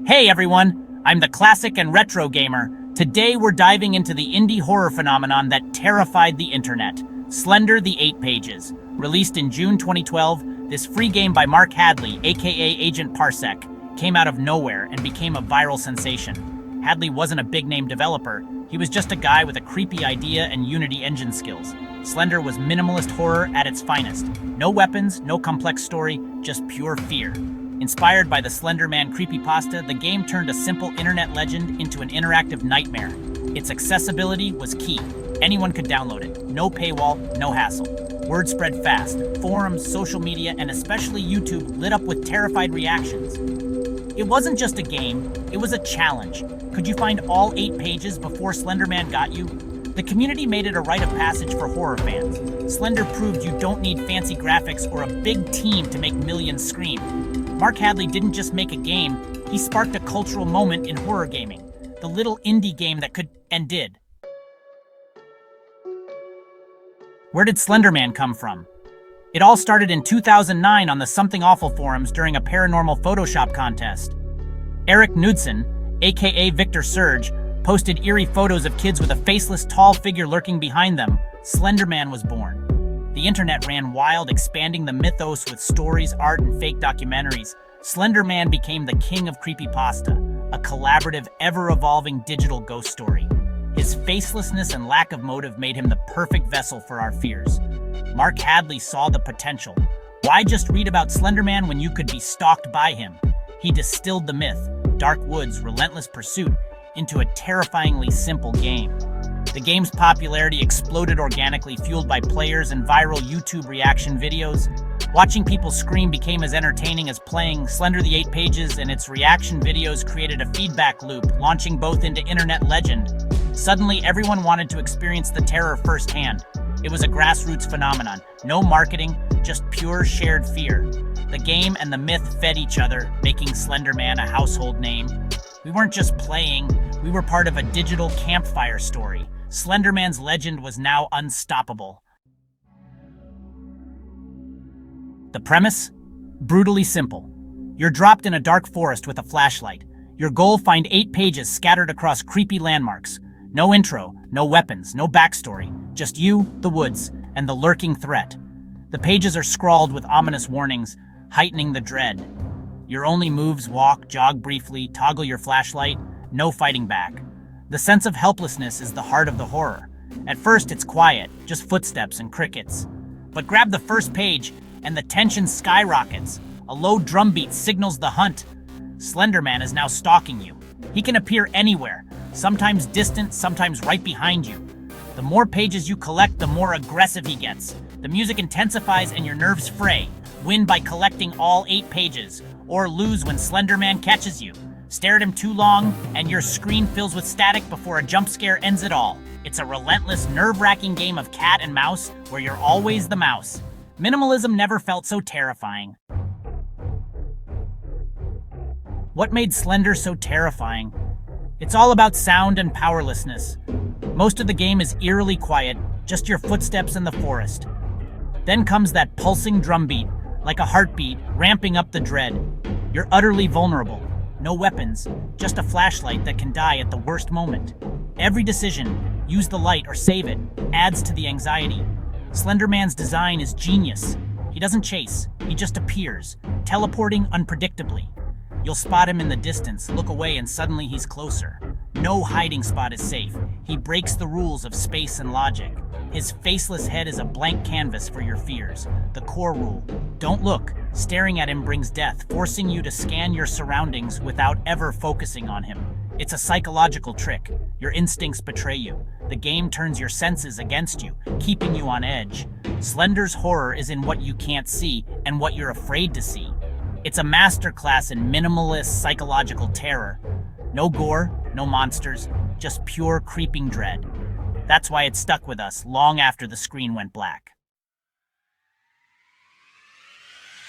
Hey everyone, I'm the classic and retro gamer. Today we're diving into the indie horror phenomenon that terrified the internet, Slender the 8 Pages. Released in June 2012, this free game by Mark Hadley, aka Agent Parsec, came out of nowhere and became a viral sensation. Hadley wasn't a big-name developer, he was just a guy with a creepy idea and Unity engine skills. Slender was minimalist horror at its finest. No weapons, no complex story, just pure fear. Inspired by the Slender Man creepypasta, the game turned a simple internet legend into an interactive nightmare. Its accessibility was key. Anyone could download it. No paywall, no hassle. Word spread fast. Forums, social media, and especially YouTube lit up with terrified reactions. It wasn't just a game, it was a challenge. Could you find all 8 pages before Slender Man got you? The community made it a rite of passage for horror fans. Slender proved you don't need fancy graphics or a big team to make millions scream. Mark Hadley didn't just make a game, he sparked a cultural moment in horror gaming. The little indie game that could and did. Where did Slender Man come from? It all started in 2009 on the Something Awful forums during a paranormal Photoshop contest. Eric Knudsen, aka Victor Surge, posted eerie photos of kids with a faceless tall figure lurking behind them. Slender Man was born. The internet ran wild, expanding the mythos with stories, art, and fake documentaries. Slender Man became the king of creepypasta, a collaborative, ever-evolving digital ghost story. His facelessness and lack of motive made him the perfect vessel for our fears. Mark Hadley saw the potential. Why just read about Slender Man when you could be stalked by him? He distilled the myth, dark woods, relentless pursuit, into a terrifyingly simple game. The game's popularity exploded organically, fueled by players and viral YouTube reaction videos. Watching people scream became as entertaining as playing. Slender the 8 Pages and its reaction videos created a feedback loop, launching both into internet legend. Suddenly, everyone wanted to experience the terror firsthand. It was a grassroots phenomenon. No marketing, just pure shared fear. The game and the myth fed each other, making Slender Man a household name. We weren't just playing, we were part of a digital campfire story. Slender Man's legend was now unstoppable. The premise? Brutally simple. You're dropped in a dark forest with a flashlight. Your goal: find 8 pages scattered across creepy landmarks. No intro, no weapons, no backstory. Just you, the woods, and the lurking threat. The pages are scrawled with ominous warnings, heightening the dread. Your only moves: walk, jog briefly, toggle your flashlight, no fighting back. The sense of helplessness is the heart of the horror. At first it's quiet, just footsteps and crickets. But grab the first page and the tension skyrockets. A low drum beat signals the hunt. Slender Man is now stalking you. He can appear anywhere, sometimes distant, sometimes right behind you. The more pages you collect, the more aggressive he gets. The music intensifies and your nerves fray. Win by collecting all 8 pages, or lose when Slender Man catches you. Stare at him too long, and your screen fills with static before a jump scare ends it all. It's a relentless, nerve-wracking game of cat and mouse, where you're always the mouse. Minimalism never felt so terrifying. What made Slender so terrifying? It's all about sound and powerlessness. Most of the game is eerily quiet, just your footsteps in the forest. Then comes that pulsing drumbeat, like a heartbeat, ramping up the dread. You're utterly vulnerable. No weapons, just a flashlight that can die at the worst moment. Every decision, use the light or save it, adds to the anxiety. Slender Man's design is genius. He doesn't chase, he just appears, teleporting unpredictably. You'll spot him in the distance, look away, and suddenly he's closer. No hiding spot is safe. He breaks the rules of space and logic. His faceless head is a blank canvas for your fears. The core rule: don't look. Staring at him brings death, forcing you to scan your surroundings without ever focusing on him. It's a psychological trick. Your instincts betray you. The game turns your senses against you, keeping you on edge. Slender's horror is in what you can't see and what you're afraid to see. It's a masterclass in minimalist psychological terror. No gore, no monsters, just pure creeping dread. That's why it stuck with us long after the screen went black.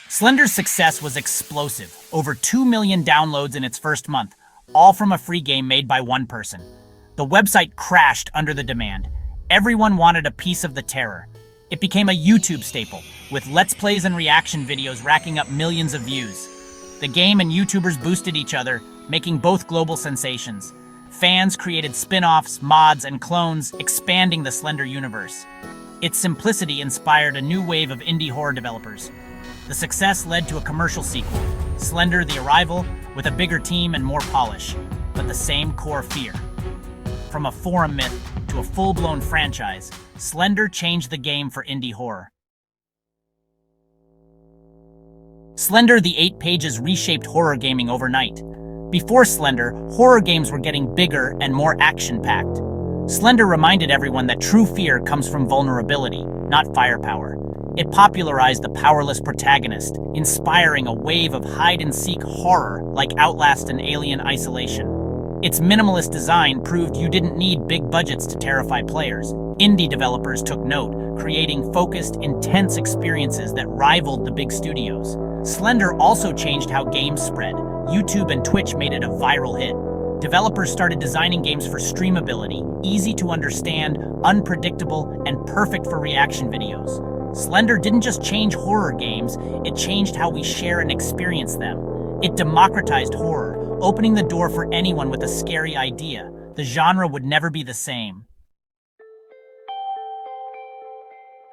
Slender's success was explosive. Over 2 million downloads in its first month, all from a free game made by one person. The website crashed under the demand. Everyone wanted a piece of the terror. It became a YouTube staple, with Let's Plays and reaction videos racking up millions of views. The game and YouTubers boosted each other, making both global sensations. Fans created spin-offs, mods, and clones, expanding the Slender universe. Its simplicity inspired a new wave of indie horror developers. The success led to a commercial sequel, Slender: The Arrival, with a bigger team and more polish, but the same core fear. From a forum myth to a full-blown franchise, Slender changed the game for indie horror. Slender: The 8 Pages reshaped horror gaming overnight. Before Slender, horror games were getting bigger and more action-packed. Slender reminded everyone that true fear comes from vulnerability, not firepower. It popularized the powerless protagonist, inspiring a wave of hide-and-seek horror like Outlast and Alien Isolation. Its minimalist design proved you didn't need big budgets to terrify players. Indie developers took note, creating focused, intense experiences that rivaled the big studios. Slender also changed how games spread. YouTube and Twitch made it a viral hit. Developers started designing games for streamability, easy to understand, unpredictable, and perfect for reaction videos. Slender didn't just change horror games, it changed how we share and experience them. It democratized horror, opening the door for anyone with a scary idea. The genre would never be the same.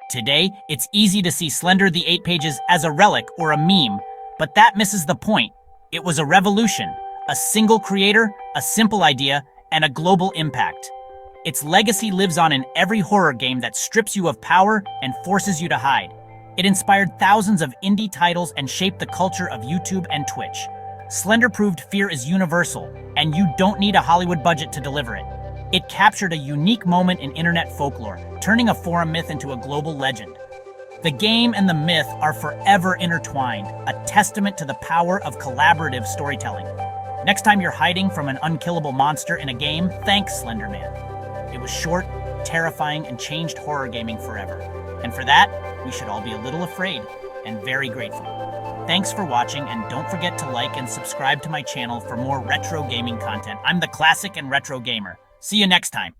Today, it's easy to see Slender: The 8 Pages as a relic or a meme, but that misses the point. It was a revolution, a single creator, a simple idea, and a global impact. Its legacy lives on in every horror game that strips you of power and forces you to hide. It inspired thousands of indie titles and shaped the culture of YouTube and Twitch. Slender proved fear is universal, and you don't need a Hollywood budget to deliver it. It captured a unique moment in internet folklore, turning a forum myth into a global legend. The game and the myth are forever intertwined, a testament to the power of collaborative storytelling. Next time you're hiding from an unkillable monster in a game, thank Slender Man. It was short, terrifying, and changed horror gaming forever. And for that, we should all be a little afraid and very grateful. Thanks for watching, and don't forget to like and subscribe to my channel for more retro gaming content. I'm the Classic and Retro Gamer. See you next time.